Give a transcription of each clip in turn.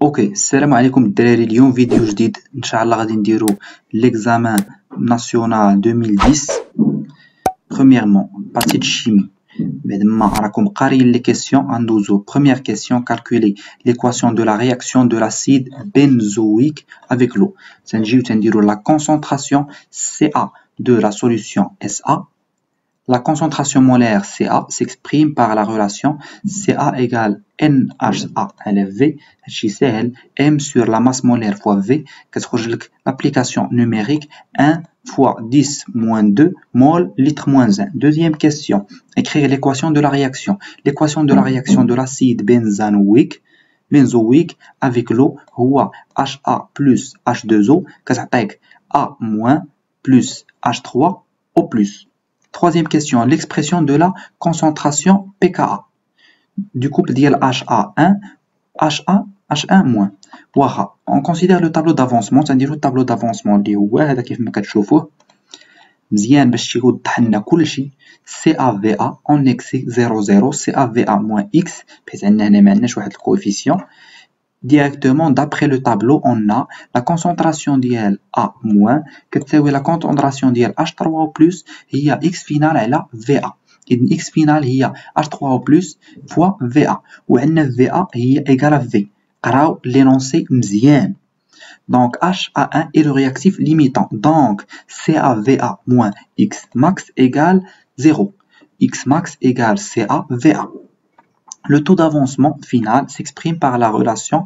اوكي، السلام عليكم الدراري. اليوم فيديو جديد ان شاء الله غادي نديرو ليكزامان ناسيونال 2010. premièrement partie de chimie. بعد ما راكم قاريين لي كيسيون غندوزو première question: calculer l'équation de la réaction de l'acide benzoïque avec l'eau. تنجيو تنديرو la concentration Ca de la solution SA. La concentration molaire Ca s'exprime par la relation Ca égale NHA élève V. هادشي ساهل، M sur la masse molaire fois V. كتخرج لك l'application numérique 1 fois 10 moins 2 mol litre moins 1. Deuxième question: écrire l'équation de la réaction. L'équation de la réaction de l'acide benzoïque avec l'eau هو HA plus H2O كتعطيك A moins plus H3O plus. Troisième question: l'expression de la concentration pKa du couple ديال HA1 H1 واخا. on considère le tableau d'avancement. تنديرو الطابلو d'avancement اللي هو هذا كيف ما كتشوفوه مزيان باش يوضح لنا كلشي. CAVA on excès 0 CAVA moins X بحيث عندنا هنا ما عندناش واحد الكوفيسيون. Directement d'après le tableau on a la concentration ديال A- كتساوي la concentration ديال H3O+ هي X final على VA. إذن X final هي H3O+ fois VA وعندنا VA هي égale à V. قراو l'énoncé مزيان. Donc HA1 est le réactif limitant. Donc CAVA moins X max égale 0. X max égale CAVA. Le taux d'avancement final s'exprime par la relation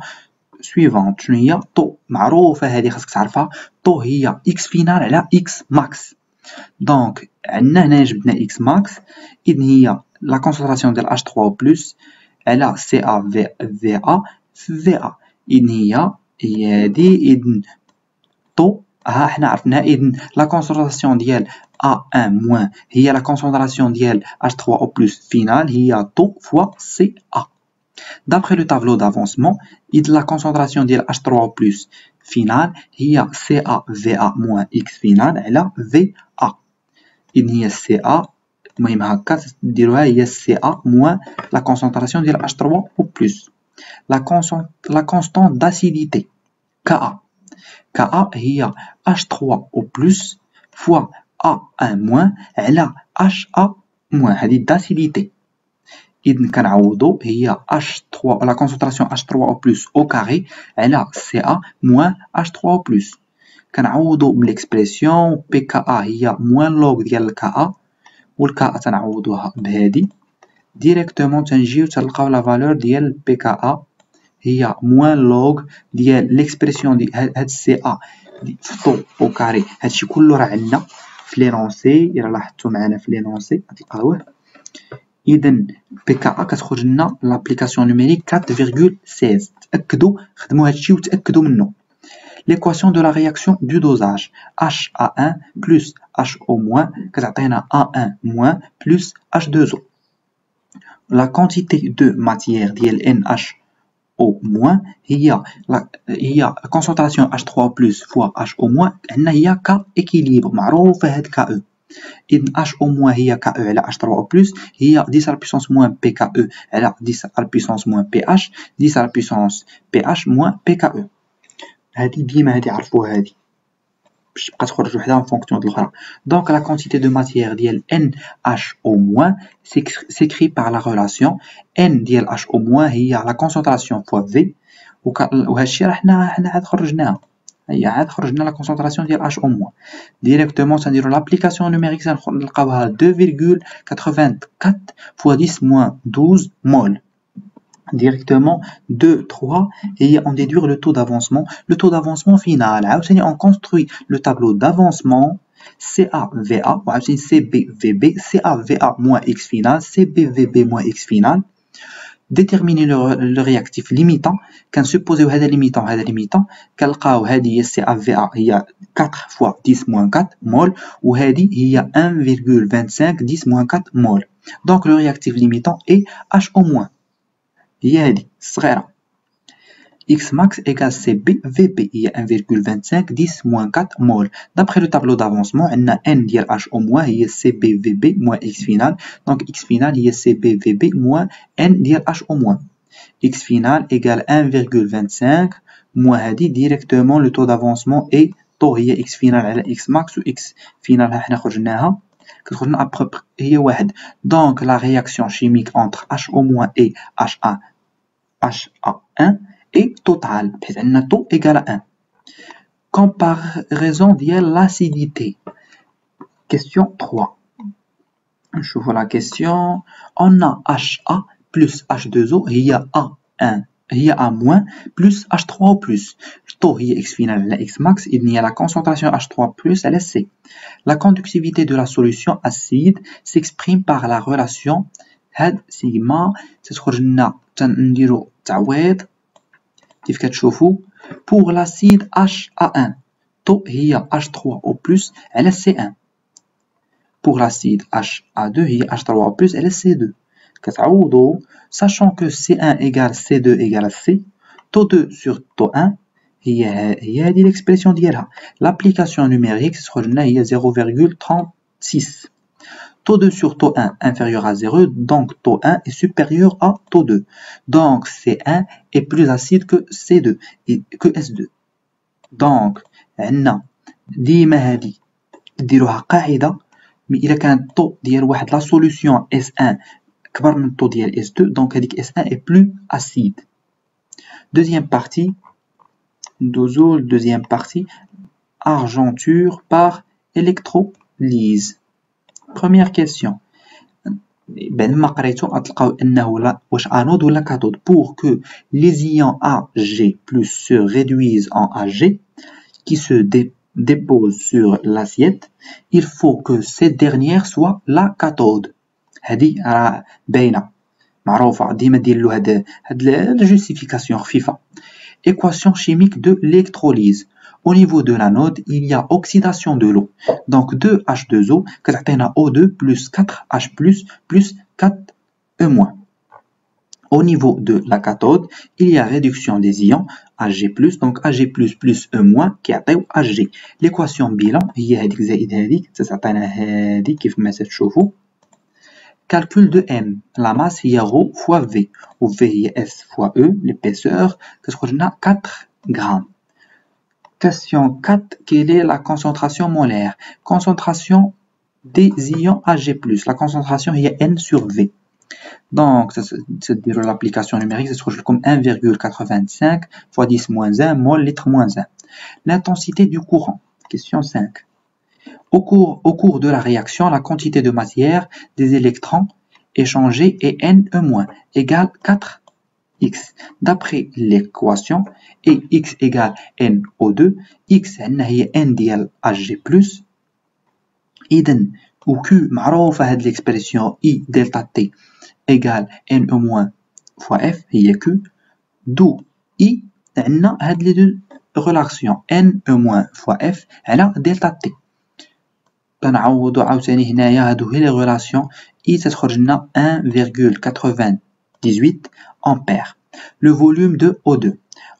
suivante. شنو هي طو؟ معروفة هذه خاصك تعرفها. طو هي X final على X max. دونك عندنا هنا جبدنا X max إذن هي la concentration ديال H3O+ على CAVA في VA. إذن هي هادي. إذن طو ها حنا عرفناها. إذن la concentration ديال A1- هي la concentration ديال H3O+ final هي طو fois CA. D'après le tableau d'avancement, la concentration de H3O+ final هي CAVA moins X final على VA. إذن هي CA المهم هكا ديروها هي CA moins la concentration ديال H3O+. La constante d'acidité Ka هي H3O+ fois A1- على HA- هذه d'acidité. إذن كنعوضو هي H3 la concentration H3O+ au carré على CA moins H3O+. كنعوضو بالإكسبرسيون pKa هي moins log ديال KA والكا تنعوضوها بهادي. ديريكتومون تنجيو تلقاو لا فالور ديال pKa هي moins log ديال ليكسبرسيون ديال هاد CA في طو au carré. هادشي كله راه عندنا في لينونسي، إلا لاحظتو معنا في لينونسي غتلقاوه. إذن pKa كتخرج لنا لابليكاسيون نيميريك 4,16. تأكدوا خدموا هادشي وتأكدوا منه. L'équation de la réaction du dosage HA1 plus HO- كتعطينا A1- plus H2O. La quantité de matière ديال NHO- هي concentration H3O+ fois HO- عندنا هي K équilibre معروفة هاد KE. إذن HO- هي KE على H3O+ هي 10 à la puissance moins PKE على 10 à la puissance moins PH 10 à la puissance PH moins PKE. هادي ديما هادي عرفوها هادي باش تبقى تخرج وحده en fonction de l'autre. Donc la quantité de matière ديال NHO- s'écrit par la relation N ديال HO- هي la concentration fois V. وهادشي راه حنا عاد خرجناها. هي عاد خرجنا la concentration ديال HO- ديريكتومون تنديرو لابليكاسيون نيميريك نلقاوها 2,84 fois 10 moins 12 mol. Directement 2, 3 et on déduire le taux d'avancement. Le taux d'avancement final, on construit le tableau d'avancement CAVA, CBVB, CAVA moins X final, CBVB moins X final. Déterminer le réactif limitant. Quand supposé هذا limitant هذا limitant كنلقاو هذه هي CAVA هي 4 fois 10 moins 4 mol وهذه هي 1,25 10 moins 4 mol. Donc le réactif limitant est HO-. هي هادي الصغيرة X max égale CBVB هي 1,25 10 moins 4 mol. D'après le tableau d'avancement عندنا N ديال HO- هي CBVB moins X final. Donc X final هي CBVB moins N ديال HO-. x final égale 1,25 moins هذه directement le taux d'avancement et taux هي x final على x max و x final حنا خرجناها كتخرجنا à peu près هي واحد. Donc la réaction chimique entre HO- et HA1 est totale بحيث عندنا taux égale à 1. Comparaison ديال l'acidité. Question 3. Je vois la question. On a HA plus H2O هي A1 هي A- plus H3 au plus. Taux هي x final على x max. Il y a la concentration H3 plus elle est C. La conductivité de la solution acide s'exprime par la relation هاد سيغما تتخرج لنا تنديرو تعويض كيف كتشوفوا pour l'acide HA1 taux هي H3 au plus على C1. Pour l'acide HA2 هي H3 au plus على C2. كتعوضوا sachant que C1 égale C2 égale C, taux 2 sur taux 1 هي هذه l'expression ديالها. L'application numérique تخرج لنا هي 0,36. Taux 2 sur taux 1 inférieur à 0, donc taux 1 est supérieur à taux 2. Donc C1 est plus acide que C2 et que S2. Donc عندنا ديما هذه ديروها قاعدة مي إلا كان الطو ديال واحد لا سوليسيون S1 كبر من الطو ديال S2 دونك هذيك S1 est plus acide. Deuxième partie, deuxième partie, argenture par électrolyse. Première question. بعد ما قريتو غتلقاو انه واش انود ولا كاثود. Pour que les ions Ag+ se réduisent en Ag qui se déposent sur l'assiette, il faut que cette dernière soit la cathode. هذه راه باينه معروفه ديما ديرلو هاد الجوستيفيكاسيون خفيفه. Équation chimique de l'électrolyse. Au niveau de l'anode, il y a oxydation de l'eau. Donc 2H2O, كتعطينا O2 plus 4H plus 4E-. Au niveau de la cathode, il y a réduction des ions Ag+, donc Ag+, plus E- كيعطيو Ag. L'équation bilan هي هذيك زائد هذيك تعطينا هذيك كيف ما تشوفوا. Calcul de M. La masse هي ρ fois V, où V هي S fois E, l'épaisseur, كتخرج لنا 4 grammes. Question 4. Quelle est la concentration molaire? Concentration des ions Ag+. La concentration est N sur V. Donc, c'est l'application numérique, ça se trouve comme 1,85 fois 10 moins 1 mol litre moins 1. L'intensité du courant. Question 5. Au cours de la réaction, la quantité de matière des électrons échangés est Ne- égale 4x. D'après l'équation, et x égale NO2, x هي N ديال Ag+. إذن و Q معروفة هاد l'expression I delta T égale Ne- fois F هي Q. d'où I عندنا هاد لي دو relation Ne- fois F على delta T. كنعوضو عاوتاني هنايا هادو هي لي غولاسيون. I تتخرج لنا 1,98 ampères. Le volume de O2.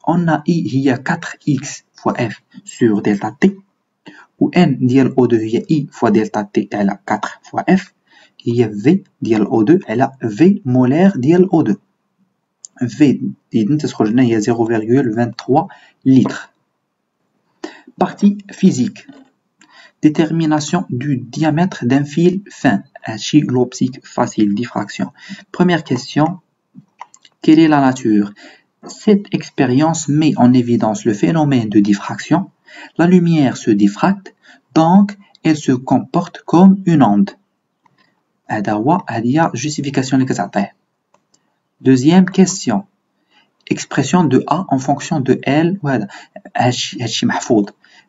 On a I هي 4x fois F sur delta T. و N ديال O2 هي I fois delta T على 4 fois F. هي V ديال O2 على V molaire ديال O2. V إذن تتخرج لنا هي 0,23 litres. Partie physique. Détermination du diamètre d'un fil fin. Hachis l'optique facile, diffraction. Première question. Quelle est la nature? Cette expérience met en évidence le phénomène de diffraction. La lumière se diffracte, donc elle se comporte comme une onde. هذه justification اللي كتعطيه. Deuxième question. Expression de A en fonction de L. هادشي محفوظ.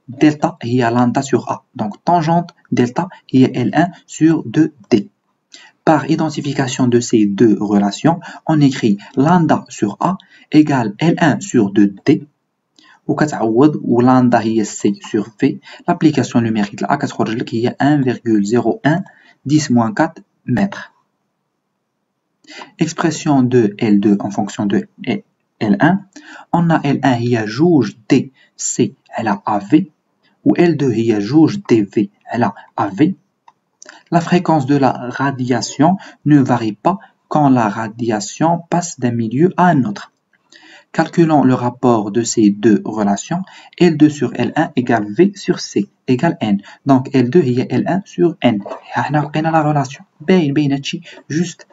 Delta هي lambda sur A. Donc tangente delta هي L1 sur 2D. Par identification de ces deux relations, on écrit lambda sur A égale L1 sur 2D. وكتعوض و lambda هي C sur V. L'application numérique de A كتخرج لك هي 1,01 10-4 mètres. Expression de L2 en fonction de L1. On a L1 هي جوج DC على AV. ou L2 هي جوج DV على AV. La fréquence de la radiation ne varie pas quand la radiation passe d'un milieu à un autre. Calculons le rapport de ces deux relations. L2 sur L1 égale V sur C égale N. Donc L2 هي L1 sur N. احنا لقينا la relation. باين هادشي juste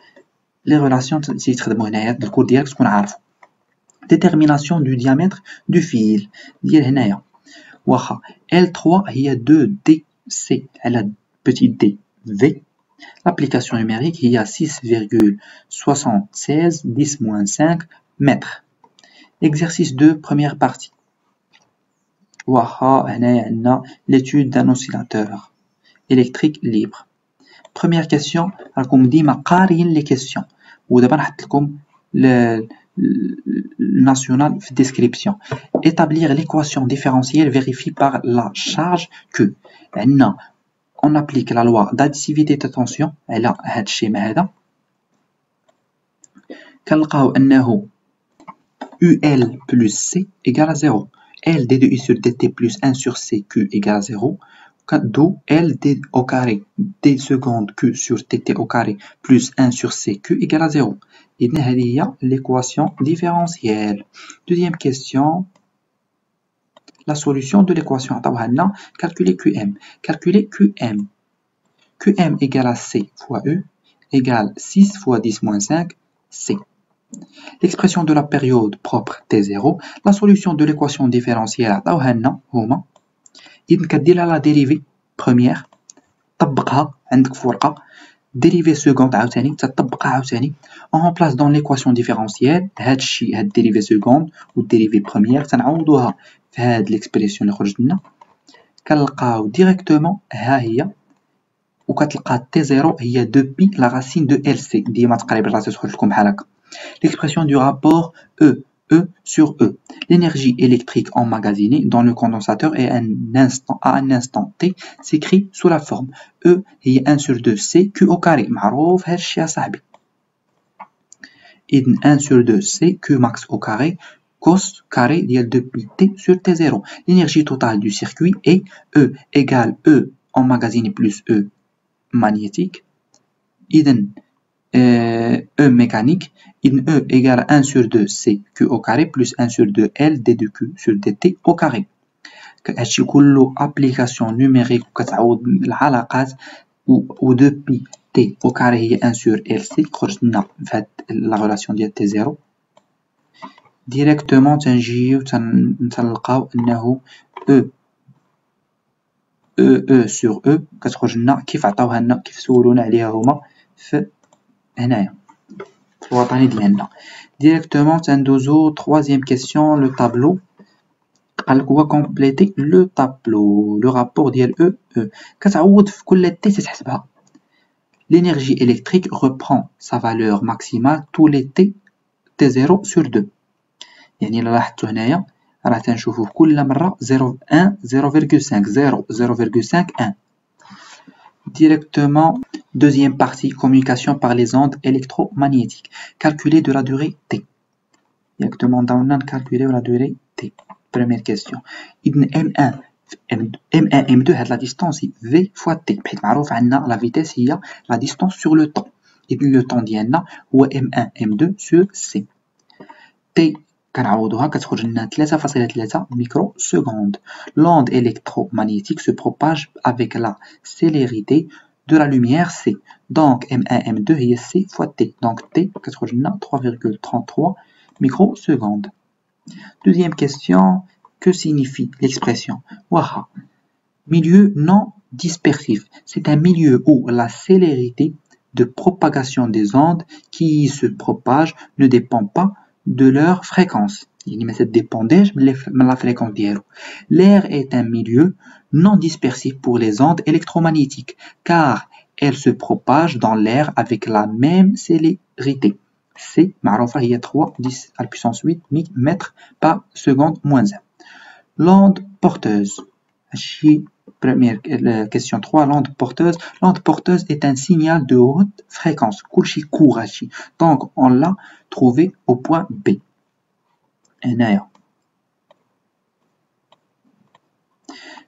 les relations اللي تخدموا هنايا د الكور ديالك تكون عارفو. Détermination du diamètre du fil ديال هنايا. واخا L3 هي 2DC على petit d V. L'application numérique هي 6,76 10-5 mètres. Exercice 2, première partie. L'étude d'un oscillateur électrique libre. Première question, راكم ديما قاريين les questions. ودابا نحط لكم national في description. Établir l'équation différentielle vérifiée par la charge Q. On applique la loi d'additivité de tension على هاد الشيما هذا. كنلقاو أنه UL plus C égale à 0. L d 2I sur dt plus 1 sur CQ égale à 0. D'où L d au carré d seconde Q sur dt au carré plus 1 sur CQ égale à 0. Et هذه هي l'équation différentielle. Deuxième question. La solution de l'équation. Calculer QM. Calculer QM. QM égale à C fois E égale 6 fois 10-5 C. L'expression de la période propre T0, la solution de l'équation différentielle عطاوها هما إذن كدير la dérivée première طبقها عندك في ورقة dérivée seconde عاوتاني تطبقها عاوتاني on remplace dans l'équation différentielle هاد الشيء هاد dérivée seconde و dérivée première تنعوضوها في هاد l'expression اللي خرجت لنا كنلقاو directement ها هي وكتلقى T0 هي 2pi la racine de LC ديما تقريبا راه تخرج لكم بحال هكا. L'expression du rapport E sur E. L'énergie électrique emmagasinée dans le condensateur à un instant T s'écrit sous la forme E هي 1 sur 2 C Q au carré. معروف هادشي يا صاحبي. إذن 1 sur 2 C Q max au carré cos carré ديال 2pi T sur T0. L'énergie totale du circuit est E égale E emmagasiné plus E magnétique. إذن E mécanique, E égale 1 sur 2 C Q au carré plus 1 sur 2 L d 2Q sur dt au carré. هادشي كله application numérique وكتعوض العلاقات و 2pi T au carré هي 1 sur LC خرجت لنا في هاد la relation ديال T0. directement تنجيو تنلقاو أنه E sur E كتخرج لنا كيف عطاوها لنا كيف سولونا عليها هما في هنايا في الوطني ديالنا. directement تندوزو troisième question le tableau. قالك هو compléter le tableau le rapport ديال E كتعوض في كل T تتحسبها. l'énergie électrique reprend sa valeur maximale tous les T0 sur 2. يعني إلا لاحظتو هنايا راه تنشوفو كل مرة 0,1 0,5 0 0,5 1. Directement, deuxième partie, communication par les ondes électromagnétiques. Calculer de la durée T. Directement, on calculer la durée T. Première question. M1, M2 est la distance V fois T. La vitesse est la distance sur le temps. Le temps ديالنا هو M1, M2 sur C. T كنعوضوها كتخرج لنا 3,3 microsecondes. L'onde électromagnétique se propage avec la célérité de la lumière C. Donc M1, M2 هي C fois T. Donc T كتخرج لنا 3,33 microsecondes. Deuxième question, que signifie l'expression واخا milieu non dispersif? C'est un milieu où la célérité de propagation des ondes qui se propagent ne dépend pas de leur fréquence. يعني ما تديبونديش من la fréquence ديالو. L'air est un milieu non dispersif pour les ondes électromagnétiques car elles se propagent dans l'air avec la même célérité. C معروفة هي 3 10 à la puissance 8 mètres par seconde moins 1. L'onde porteuse. Première question 3, l'onde porteuse. L'onde porteuse est un signal de haute fréquence. كلشي court هادشي. Donc on l'a trouvé au point B.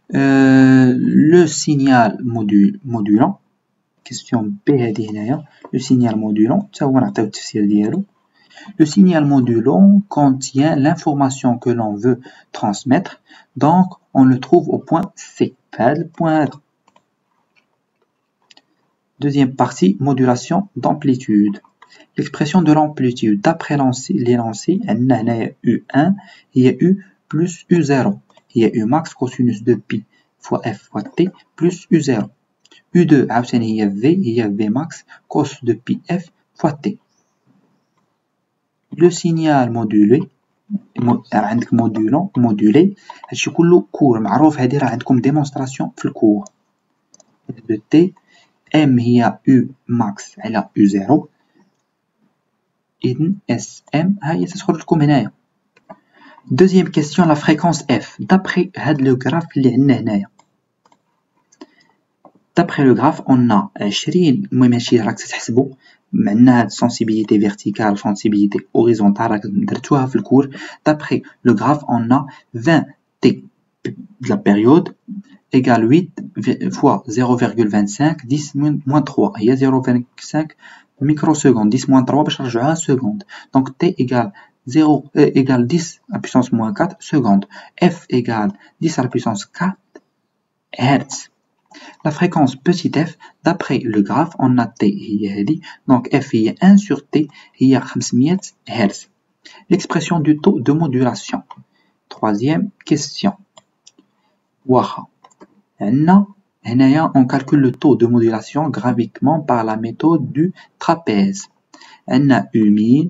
Le signal modulant. question B هذه هنايا le signal modulant حتى هو نعطيو التفسير ديالو. Le signal modulant contient l'information que l'on veut transmettre, donc on le trouve au point C. Point. Deuxième partie, modulation d'amplitude. L'expression de l'amplitude d'après les lancers, U1, il y a U plus U0. Il y a U max cosinus de pi fois F fois T plus U0. U2, il y a V, il y a V max cos de pi F fois T. Le signal modulé عندك modulé هادشي كله كور معروف هادي راه عندكم ديمونستراسيون في الكور de T M هي U max على U0 إذن SM ها هي تخرج لكم هنايا. Deuxième question la fréquence F d'après هاد لو graph اللي عندنا هنايا. D'après le graphe on a 20 المهم هادشي راك تحسبوا معنا هاد sensibilité verticale sensibilité horizontale راك درتوها في الكور. D'après le graphe on a 20 T de la période égale 8 fois 0,25 10 moins 3 هي 0,25 microsecondes 10 moins 3 باش نرجعوها seconde. Donc T égale 0 égale 10 à puissance moins 4 secondes. F égale 10 à la puissance 4 Hz. La fréquence petit f, d'après le graphe, on a T, donc F est 1 sur T, il y a 500 Hz. L'expression du taux de modulation. Troisième question. On calcule le taux de modulation graphiquement par la méthode du trapèze. On a U min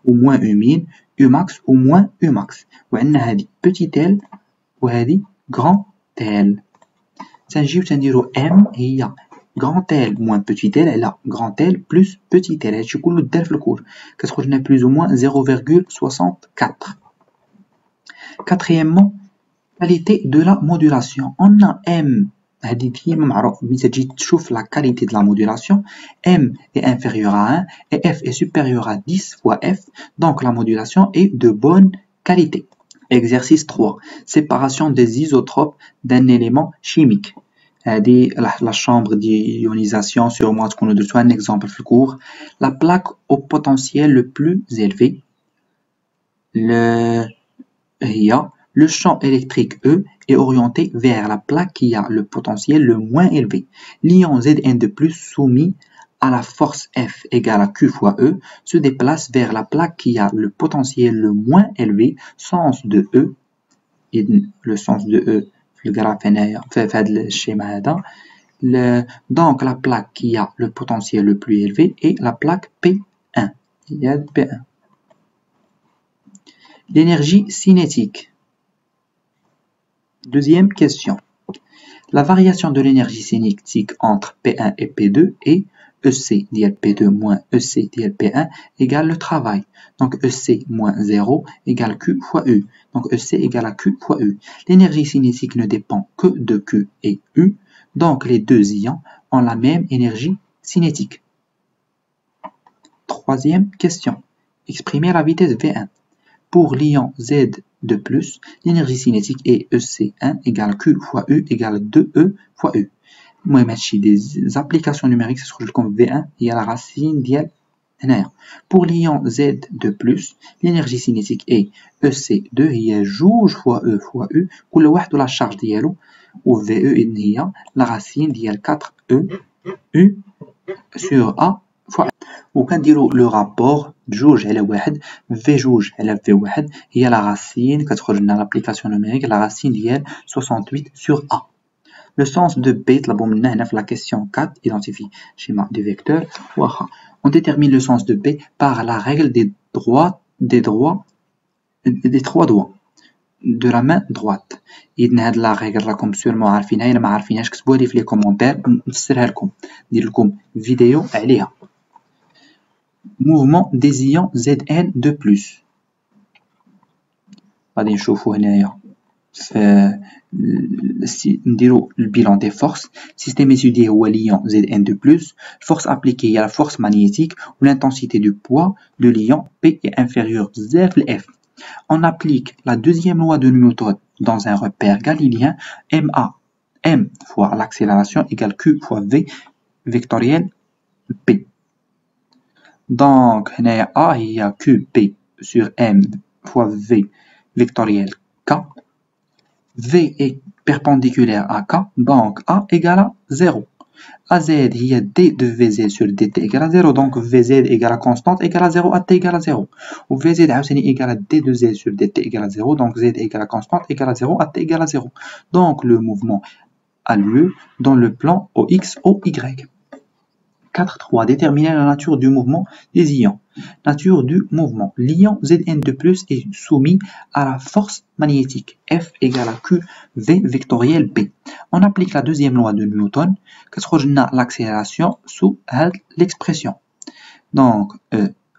ou moins U min, U max ou moins U max. On a petit L ou grand L. تنجيو M هي grand L moins petit L على grand L plus petit L هادشي كله دار في الكور كتخرج لنا plus ou moins 0,64. Quatrièmement, qualité de la modulation. On a M هادي ديما معروف ملي تجي تشوف la qualité de la modulation M est inférieur à 1 et F est supérieur à 10 fois F, donc la modulation est de bonne qualité. Exercice 3. Séparation des isotopes d'un élément chimique. La chambre d'ionisation sur moi, un exemple في الكور. La plaque au potentiel le plus élevé. Le champ électrique E est orienté vers la plaque qui a le potentiel le moins élevé. L'ion Zn2+ soumis à la force F égale à Q fois E se déplace vers la plaque qui a le potentiel le moins élevé, sens de E, et le sens de E, le graphe fait le schéma. Donc la plaque qui a le potentiel le plus élevé est la plaque P1. Il y a P1. L'énergie cinétique. Deuxième question. La variation de l'énergie cinétique entre P1 et P2 est EC dial P2 moins EC dial P1 égale le travail. Donc EC moins 0 égale Q fois U. Donc EC égale à Q fois U. L'énergie cinétique ne dépend que de Q et U. Donc les deux ions ont la même énergie cinétique. Troisième question. Exprimer la vitesse V1. Pour l'ion Z2+, l'énergie cinétique est EC1 égale Q fois U égale 2E fois U. Moi, des applications numériques, c'est comme V1, il y a la racine d'IL. Pour l'ion Z2+, l'énergie cinétique est EC2, il y a jouge fois E fois U, où le watt de la charge d'IL, ou VE, il y a la racine d'IL 4E, U sur A fois. Ou quand dire le rapport jouge à la watt, V jouge à la V1, il y a la racine, quand on a l'application numérique, la racine d'IL 68 sur A. Le sens de B, la question 4, identifie schéma du vecteur. On détermine le sens de B par la règle des trois doigts de la main droite. إذن la règle راكم sûrement عارفينها إلا ما عارفينهاش كتبوها لي في لي كومونتير نفسرها لكم ندير لكم فيديو عليها. Mouvement des ions Zn2+. غادي نشوفو هنايا نديرو le bilan des forces. Système étudié هو l'ion Zn2+. Force appliquée, il y a la force magnétique où l'intensité du poids de l'ion P est inférieure à F. On applique la deuxième loi de Newton dans un repère galiléen. M fois l'accélération égale Q fois V. vectoriel P. Donc, A, il y a QP sur M fois V vectoriel K. V est perpendiculaire à K, donc A égale à 0. AZ, il y a D de VZ sur DT égale à 0, donc VZ égale à constante égale à 0, AT égale à 0. Ou VZ égale à D de Z sur DT égale à 0, donc Z égale à constante égale à 0, AT égale à 0. Donc le mouvement a lieu dans le plan OX, OY. 4.3. Déterminer la nature du mouvement des ions. Nature du mouvement. L'ion Zn2+ est soumis à la force magnétique F égale à QV vectoriel B. On applique la deuxième loi de Newton, que l'accélération sous l'expression. Donc,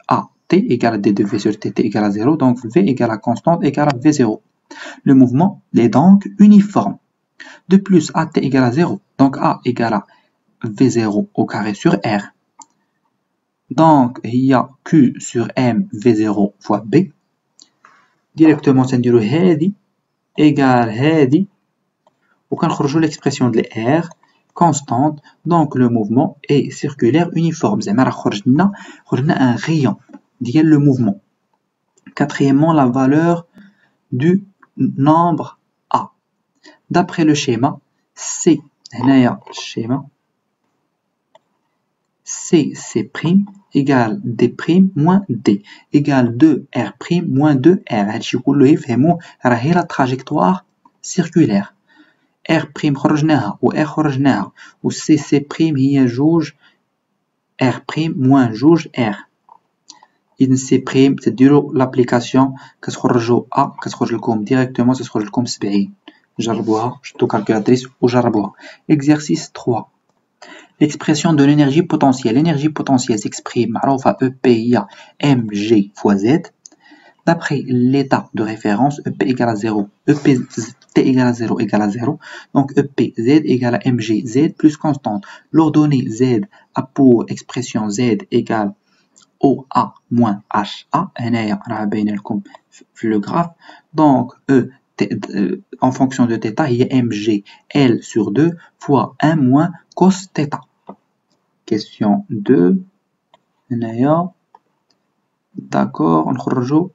AT égale à D de V sur TT égale à 0, donc V égale à constante égale à V0. Le mouvement est donc uniforme. De plus, AT égale à 0, donc A égale à V0 au carré sur R. Donc, il y a Q sur M V0 fois B. Directement, c'est dire هذه égale هذه. وكنخرجوا l'expression de R constante. Donc, le mouvement est circulaire uniforme. زعما خرجنا un rayon ديال le mouvement. Quatrièmement, la valeur du nombre A. D'après le schéma, C, هنايا schéma CC' égale D' moins D égale 2R' moins 2R. هادشي كله يفهموا راهي la trajectoire circulaire. R' خرجناها و R خرجناها و CC' هي جوج R' moins جوج R. إذن C' تديروا l'application كتخرجوا A كتخرج لكم directement تخرج لكم 70. جربوها شدوا calculatrice وجربوها. Exercice 3. L'expression de l'énergie potentielle. L'énergie potentielle s'exprime à EP mg fois z. D'après l'état de référence, EP égale à 0, EP t égale à 0 égale à 0. Donc EP z égale à mg z plus constante. L'ordonnée z a pour expression z égale OA moins HA. Le graphe. Donc E en fonction de θ, il y a mg L sur 2 fois 1 moins cos θ. Question 2. D'accord, on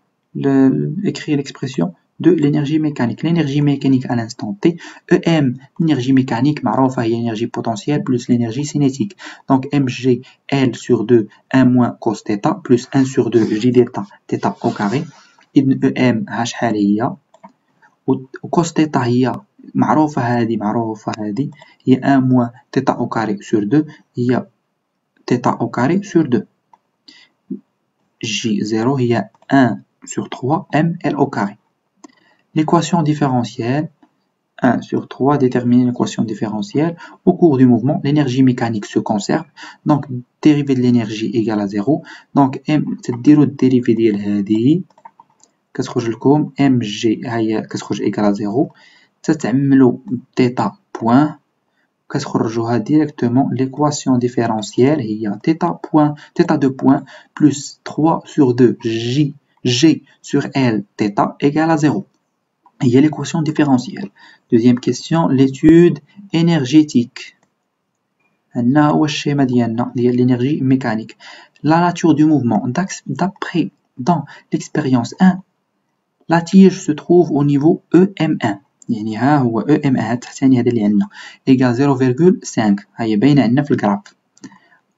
écrit l'expression de l'énergie mécanique. L'énergie mécanique à l'instant T, EM, l'énergie mécanique, معروفة هي l'énergie potentielle plus l'énergie cinétique. Donc mg L sur 2, 1 moins cos θ plus 1 sur 2 j d'état θ au carré. EM ها شحال هي وcos θ هي معروفة هذه هي 1 moins θ au carré sur 2 هي θ au carré sur 2. J0 il y a 1 sur 3 ml au carré. L'équation différentielle 1 sur 3 détermine l'équation différentielle. Au cours du mouvement, l'énergie mécanique se conserve. Donc, dérivée de l'énergie égale à 0. Donc, c'est-à-dire le dérivé de هذه كتخرج لكم mg هي كتخرج égale à 0. تتعملوا θ point. كتخرجوها directement l'équation différentielle هي θ de point plus 3 sur 2 j g sur L θ égale à 0. Il y a l'équation différentielle. Deuxième question, l'étude énergétique. هنا هو الشيما ديالنا ديال l'énergie mécanique. La nature du mouvement. D'après dans l'expérience 1, la tige se trouve au niveau EM1. يعني ها هو EM1 التحتاني هذا اللي عندنا égal 0,5 هي باينة عندنا في الجراف.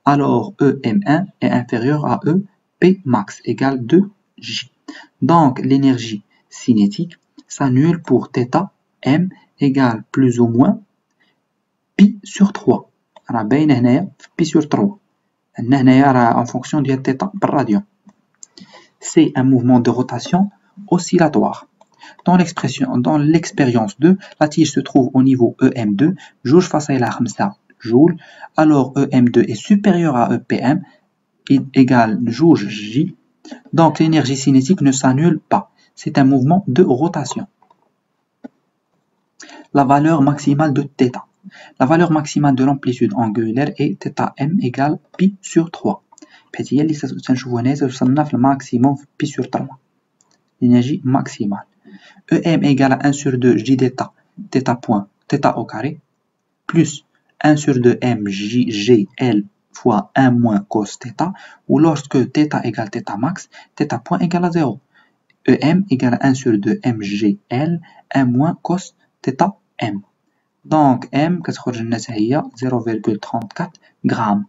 Alors EM1 est inférieur à EP max égale 2J. Donc l'énergie cinétique s'annule pour θ M égale plus ou moins pi sur 3. راه باينة هنايا pi sur 3. عندنا هنايا راه en fonction ديال θ بالراديون. C'est un mouvement de rotation oscillatoire. Dans l'expérience 2, la tige se trouve au niveau EM2, جوج فاصلة 5 joule. Alors EM2 est supérieur à EPM, égale جوج J. Donc l'énergie cinétique ne s'annule pas. C'est un mouvement de rotation. La valeur maximale de θ. La valeur maximale de l'amplitude angulaire est θm égale pi sur 3. حيت هي اللي تنشوفو هنا توصلنا في الماكسيموم في pi sur 3. L'énergie maximale. EM égale à 1 sur 2 j d'état θ point θ au carré plus 1 sur 2 m GL fois 1 moins cos θ, ou lorsque θ égale θ max, θ point égale à 0. EM égale à 1 sur 2 mgl 1 moins cos θ m. Donc m كتخرج لنا هي 0,34 grammes.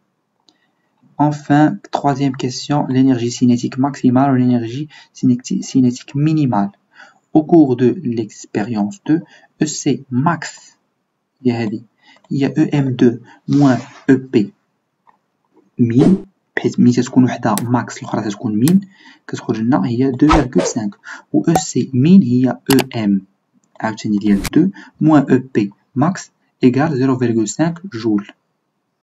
Enfin, troisième question, l'énergie cinétique maximale ou l'énergie cinétique minimale. Au cours de l'expérience 2, EC max, il y a EM2 moins EP min, بحيث ملي تكون وحدة ماكس الأخرى تكون مين كتخرج لنا هي 2,5 و EC min هي EM عاوتاني ديال 2 moins EP max égale 0,5 جول.